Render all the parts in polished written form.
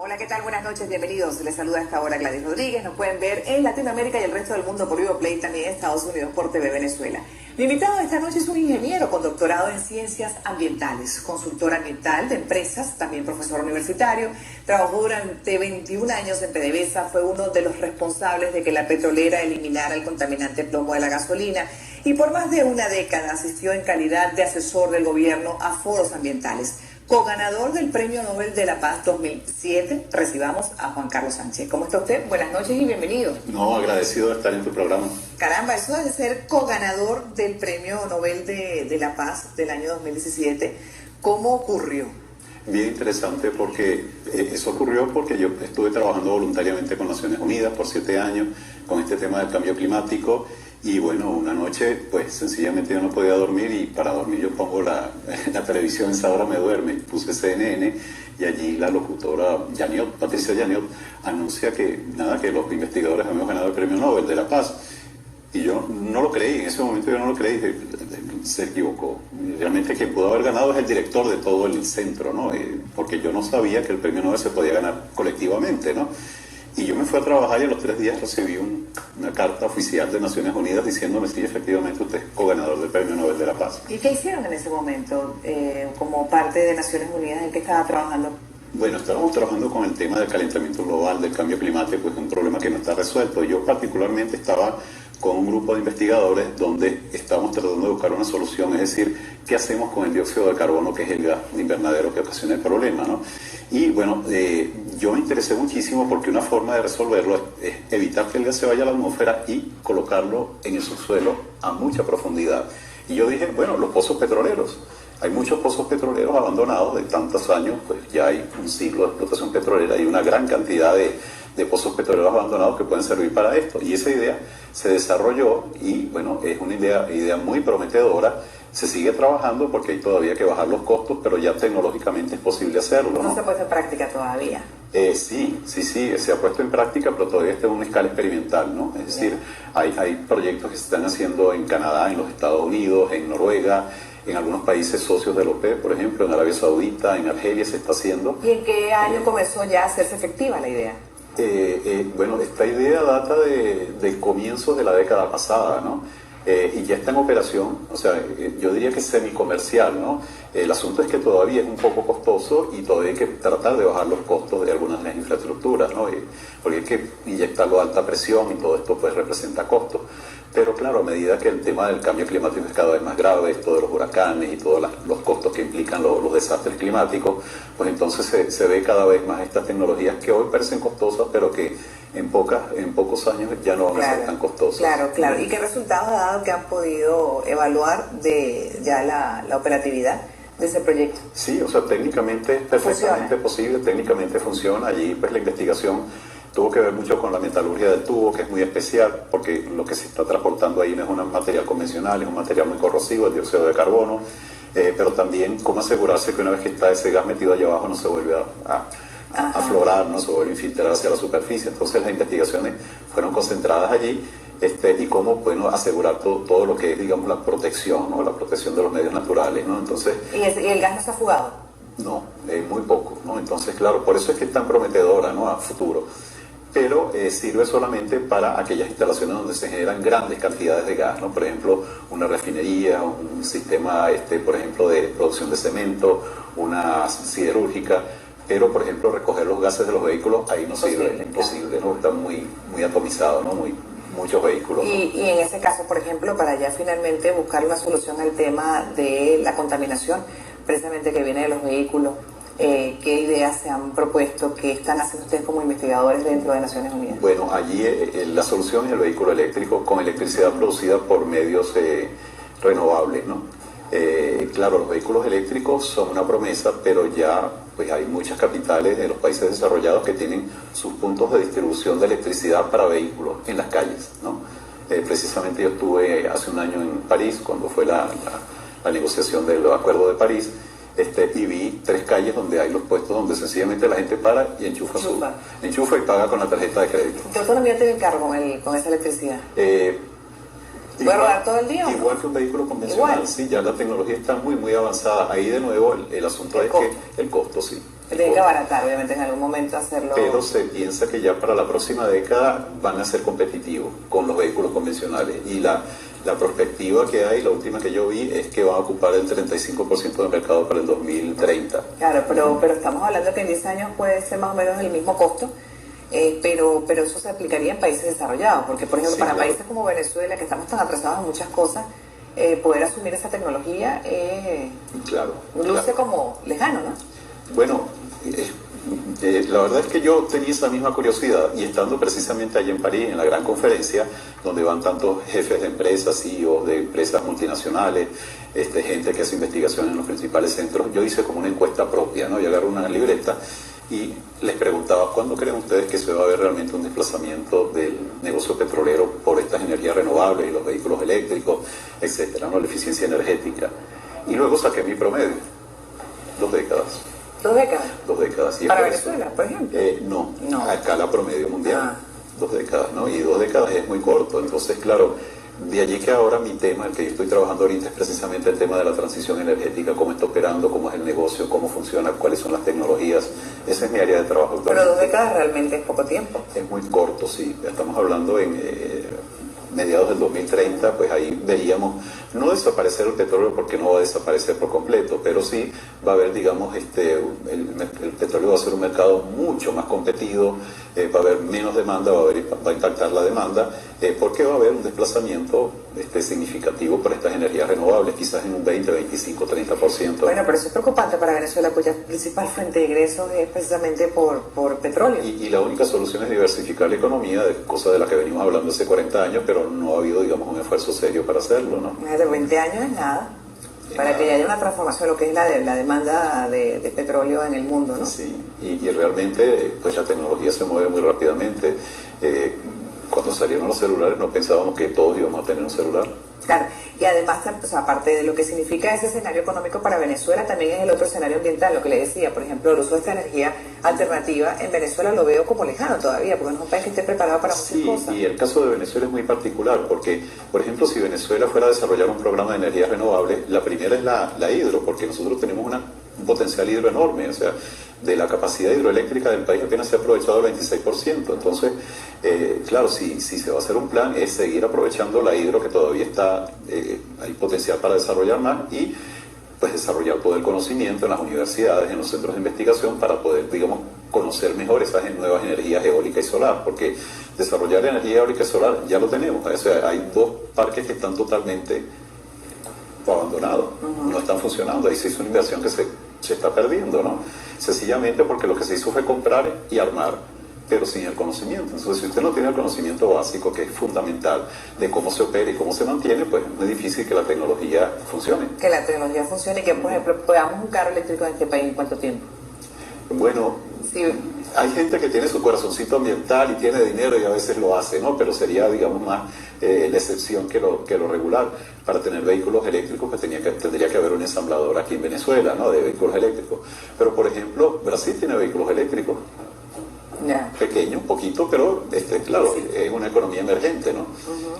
Hola, ¿qué tal? Buenas noches, bienvenidos. Les saluda a esta hora Gladys Rodríguez. Nos pueden ver en Latinoamérica y el resto del mundo por Vivo Play, también en Estados Unidos por TV Venezuela. Mi invitado de esta noche es un ingeniero con doctorado en ciencias ambientales, consultor ambiental de empresas, también profesor universitario. Trabajó durante 21 años en PDVSA, fue uno de los responsables de que la petrolera eliminara el contaminante plomo de la gasolina y por más de una década asistió en calidad de asesor del gobierno a foros ambientales. Co-ganador del Premio Nobel de la Paz 2007, recibamos a Juan Carlos Sánchez. ¿Cómo está usted? Buenas noches y bienvenido. No, agradecido de estar en tu programa. Caramba, eso de ser co-ganador del Premio Nobel de la Paz del año 2017, ¿cómo ocurrió? Bien interesante porque eso ocurrió porque yo estuve trabajando voluntariamente con Naciones Unidas por 7 años con este tema del cambio climático. Y bueno, una noche, pues sencillamente yo no podía dormir y para dormir yo pongo la televisión, esa hora me duerme, puse CNN y allí la locutora Patricia Yaniot, anuncia que los investigadores habíamos ganado el Premio Nobel de la Paz. Y yo no lo creí, en ese momento yo no lo creí, dije, se equivocó. Realmente quien pudo haber ganado es el director de todo el centro, ¿no? Porque yo no sabía que el Premio Nobel se podía ganar colectivamente, ¿no? Y yo me fui a trabajar y a los 3 días recibí una carta oficial de Naciones Unidas diciéndome si efectivamente usted es co-ganador del Premio Nobel de la Paz. ¿Y qué hicieron en ese momento como parte de Naciones Unidas? ¿En qué estaba trabajando? Bueno, estábamos trabajando con el tema del calentamiento global, del cambio climático, es un problema que no está resuelto. Yo particularmente estaba con un grupo de investigadores donde estábamos tratando de buscar una solución, es decir, ¿qué hacemos con el dióxido de carbono, que es el gas invernadero que ocasiona el problema, ¿no? Y bueno, yo me interesé muchísimo porque una forma de resolverlo es evitar que el gas se vaya a la atmósfera y colocarlo en el subsuelo a mucha profundidad. Y yo dije, bueno, los pozos petroleros. Hay muchos pozos petroleros abandonados de tantos años, pues ya hay un siglo de explotación petrolera y una gran cantidad de pozos petroleros abandonados que pueden servir para esto. Y esa idea se desarrolló y bueno, es una idea muy prometedora. Se sigue trabajando porque hay todavía que bajar los costos, pero ya tecnológicamente es posible hacerlo, ¿no? ¿No se ha puesto en práctica todavía? Sí, se ha puesto en práctica, pero todavía está en una escala experimental, ¿no? Es decir, hay proyectos que se están haciendo en Canadá, en los Estados Unidos, en Noruega, en algunos países socios de la OPEP, por ejemplo, en Arabia Saudita, en Argelia se está haciendo. ¿Y en qué año comenzó ya a hacerse efectiva la idea? Bueno, esta idea data del comienzo de la década pasada, ¿no? Y ya está en operación, o sea, yo diría que es semicomercial, ¿no? El asunto es que todavía es un poco costoso y todavía hay que tratar de bajar los costos de algunas de las infraestructuras, ¿no? Porque hay que inyectarlo a alta presión y todo esto pues representa costos. Pero claro, a medida que el tema del cambio climático es cada vez más grave, esto de los huracanes y todos los costos que implican los desastres climáticos, pues entonces se ve cada vez más estas tecnologías que hoy parecen costosas, pero que en pocos años ya no van a ser tan costosas. Claro. ¿Y qué resultados ha dado que han podido evaluar de ya la operatividad de ese proyecto? Sí, o sea, técnicamente es perfectamente posible, técnicamente funciona. Allí pues la investigación tuvo que ver mucho con la metalurgia del tubo, que es muy especial, porque lo que se está transportando ahí no es un material convencional, es un material muy corrosivo, el dióxido de carbono, pero también cómo asegurarse que una vez que está ese gas metido allá abajo no se vuelve a aflorar, no se vuelve a infiltrar hacia la superficie. Entonces las investigaciones fueron concentradas allí y cómo, bueno, asegurar todo lo que es, digamos, la protección, ¿no? La protección de los medios naturales, ¿no? Entonces, ¿Y el gas no se ha fugado? No, muy poco, ¿no? Entonces, claro, por eso es que es tan prometedora, ¿no? A futuro. Pero sirve solamente para aquellas instalaciones donde se generan grandes cantidades de gas, ¿no? Por ejemplo, una refinería, un sistema, por ejemplo, de producción de cemento, una siderúrgica. Pero, por ejemplo, recoger los gases de los vehículos, ahí no sirve, es imposible, ¿no? Está muy atomizado, ¿no? Muchos vehículos. Y en ese caso, por ejemplo, para ya finalmente buscar una solución al tema de la contaminación, precisamente que viene de los vehículos, ¿qué ideas se han propuesto? ¿Qué están haciendo ustedes como investigadores dentro de Naciones Unidas? Bueno, allí la solución es el vehículo eléctrico con electricidad producida por medios renovables, ¿no? Claro, los vehículos eléctricos son una promesa, pero ya pues hay muchas capitales de los países desarrollados que tienen sus puntos de distribución de electricidad para vehículos en las calles, ¿no? Precisamente yo estuve hace un año en París, cuando fue la negociación del Acuerdo de París, y vi 3 calles donde hay los puestos donde sencillamente la gente para y enchufa y paga con la tarjeta de crédito. ¿Qué autonomía tiene el carro con esa electricidad? ¿Puede rodar todo el día? Igual que un vehículo convencional, igual. Sí, ya la tecnología está muy avanzada. Ahí de nuevo el asunto es que el costo, sí. Tiene que abaratar, obviamente, en algún momento hacerlo. Pero se piensa que ya para la próxima década van a ser competitivos con los vehículos convencionales. Y la perspectiva que hay, la última que yo vi, es que va a ocupar el 35% del mercado para el 2030. Claro, pero estamos hablando que en 10 años puede ser más o menos el mismo costo. Pero eso se aplicaría en países desarrollados, porque por ejemplo, sí, para países como Venezuela, que estamos tan atrasados en muchas cosas, poder asumir esa tecnología luce como lejano, ¿no? Bueno, la verdad es que yo tenía esa misma curiosidad, y estando precisamente allí en París, en la gran conferencia, donde van tantos jefes de empresas, CEOs de empresas multinacionales, gente que hace investigación en los principales centros, yo hice como una encuesta propia, ¿no? Y agarré una libreta y les preguntaba, ¿cuándo creen ustedes que se va a ver realmente un desplazamiento del negocio petrolero por estas energías renovables y los vehículos eléctricos, etcétera, ¿no? La eficiencia energética? Y luego saqué mi promedio, 2 décadas. 2 décadas. 2 décadas. ¿Para Venezuela, por ejemplo? No, acá la promedio mundial. 2 décadas, ¿no? Y 2 décadas es muy corto. Entonces, claro, de allí que ahora mi tema, el que yo estoy trabajando ahorita, es precisamente el tema de la transición energética, cómo está operando, cómo es el negocio, cómo funciona, cuáles son las tecnologías. Esa es mi área de trabajo. Pero 2 décadas realmente es poco tiempo. Es muy corto, sí. Estamos hablando en mediados del 2030, pues ahí veríamos no desaparecer el petróleo, porque no va a desaparecer por completo, pero sí va a haber, digamos, el petróleo va a ser un mercado mucho más competido, va a haber menos demanda, va a impactar la demanda, porque va a haber un desplazamiento significativo por estas energías renovables, quizás en un 20, 25, 30%. Bueno, pero eso es preocupante para Venezuela, pues ya la principal fuente de ingresos es precisamente por petróleo. Y la única solución es diversificar la economía, cosa de la que venimos hablando hace 40 años, pero no ha habido, digamos, un esfuerzo serio para hacerlo, ¿no? De 20 años es nada. Para que haya una transformación de lo que es la demanda de petróleo en el mundo, ¿no? Sí, y realmente pues la tecnología se mueve muy rápidamente. Cuando salieron los celulares no pensábamos que todos íbamos a tener un celular. Claro, y además, pues, aparte de lo que significa ese escenario económico para Venezuela, también es el otro escenario ambiental, lo que le decía, por ejemplo, el uso de esta energía alternativa en Venezuela lo veo como lejano todavía, porque no es un país que esté preparado para muchas cosas. Sí, y el caso de Venezuela es muy particular, porque, por ejemplo, si Venezuela fuera a desarrollar un programa de energías renovables, la primera es la hidro, porque nosotros tenemos un potencial hidro enorme, o sea, de la capacidad hidroeléctrica del país apenas se ha aprovechado el 26%. Entonces, claro, si se va a hacer un plan, es seguir aprovechando la hidro, que todavía está, hay potencial para desarrollar más, y pues desarrollar todo el conocimiento en las universidades, en los centros de investigación, para poder, digamos, conocer mejor esas nuevas energías eólica y solar, porque desarrollar energía eólica y solar ya lo tenemos. O sea, hay 2 parques que están totalmente abandonados, no están funcionando. Ahí se hizo una inversión que se está perdiendo, ¿no? Sencillamente porque lo que se hizo fue comprar y armar, pero sin el conocimiento. Entonces, si usted no tiene el conocimiento básico, que es fundamental, de cómo se opera y cómo se mantiene, pues es muy difícil que la tecnología funcione. Que la tecnología funcione y que, por ejemplo, podamos un carro eléctrico en este país en ¿cuánto tiempo? Bueno, sí. Hay gente que tiene su corazoncito ambiental y tiene dinero y a veces lo hace, ¿no? Pero sería, digamos, más la excepción que lo regular. Para tener vehículos eléctricos pues tendría que haber un ensamblador aquí en Venezuela, ¿no? De vehículos eléctricos. Pero, por ejemplo, Brasil tiene vehículos eléctricos. Pequeño, un poquito, pero claro, sí, es una economía emergente, ¿no?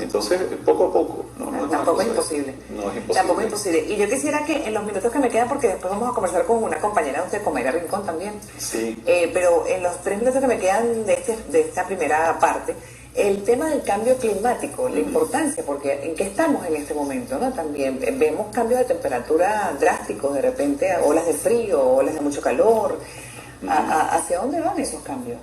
Entonces, poco a poco. Tampoco es imposible. No es imposible. Tampoco es imposible. Y yo quisiera que en los minutos que me quedan, porque después vamos a conversar con una compañera de usted, con Mayra Rincón también. Sí. Pero en los 3 minutos que me quedan de esta primera parte, el tema del cambio climático, la importancia, porque en qué estamos en este momento, ¿no? También vemos cambios de temperatura drásticos, de repente, olas de frío, olas de mucho calor. ¿Hacia dónde van esos cambios?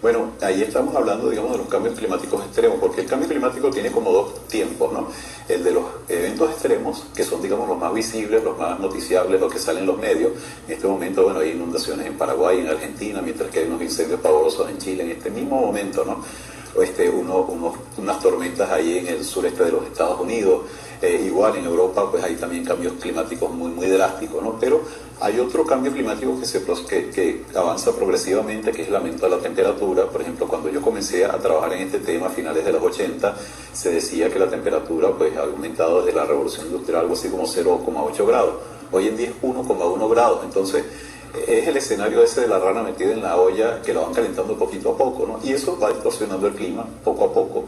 Bueno, ahí estamos hablando, digamos, de los cambios climáticos extremos, porque el cambio climático tiene como 2 tiempos, ¿no? El de los eventos extremos, que son, digamos, los más visibles, los más noticiables, los que salen en los medios. En este momento, bueno, hay inundaciones en Paraguay, en Argentina, mientras que hay unos incendios pavorosos en Chile, en este mismo momento, ¿no? Unas tormentas ahí en el sureste de los Estados Unidos. Igual en Europa pues hay también cambios climáticos muy drásticos, ¿no? Pero hay otro cambio climático que avanza progresivamente, que es el aumento de la temperatura. Por ejemplo, cuando yo comencé a trabajar en este tema a finales de los 80, se decía que la temperatura pues ha aumentado desde la revolución industrial algo así como 0,8 grados. Hoy en día es 1,1 grados. Entonces es el escenario ese de la rana metida en la olla, que la van calentando poquito a poco, ¿no? Y eso va distorsionando el clima poco a poco.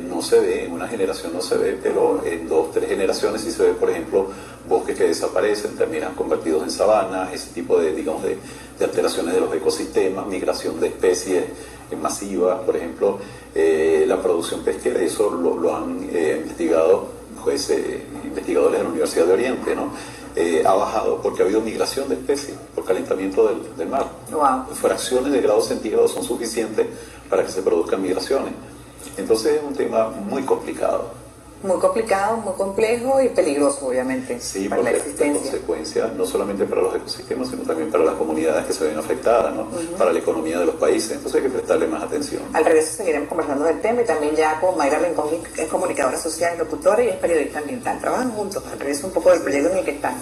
no se ve, en una generación no se ve, pero en 2 o 3 generaciones sí se ve, por ejemplo, bosques que desaparecen, terminan convertidos en sabanas, ese tipo de, digamos, de alteraciones de los ecosistemas, migración de especies masiva, por ejemplo, la producción pesquera, eso lo han investigado pues, investigadores de la Universidad de Oriente, ¿no? Ha bajado porque ha habido migración de especies por calentamiento del mar. Wow. Fracciones de grados centígrados son suficientes para que se produzcan migraciones. Entonces es un tema muy complicado. Muy complicado, muy complejo y peligroso, obviamente, sí, para la porque existencia. las consecuencias no solamente para los ecosistemas, sino también para las comunidades que se ven afectadas, ¿no? Para la economía de los países. Entonces hay que prestarle más atención. Al regreso seguiremos conversando del tema y también ya con Mayra Rincón, que es comunicadora social, locutora y es periodista ambiental. Trabajan juntos. Al regreso un poco del proyecto en el que están.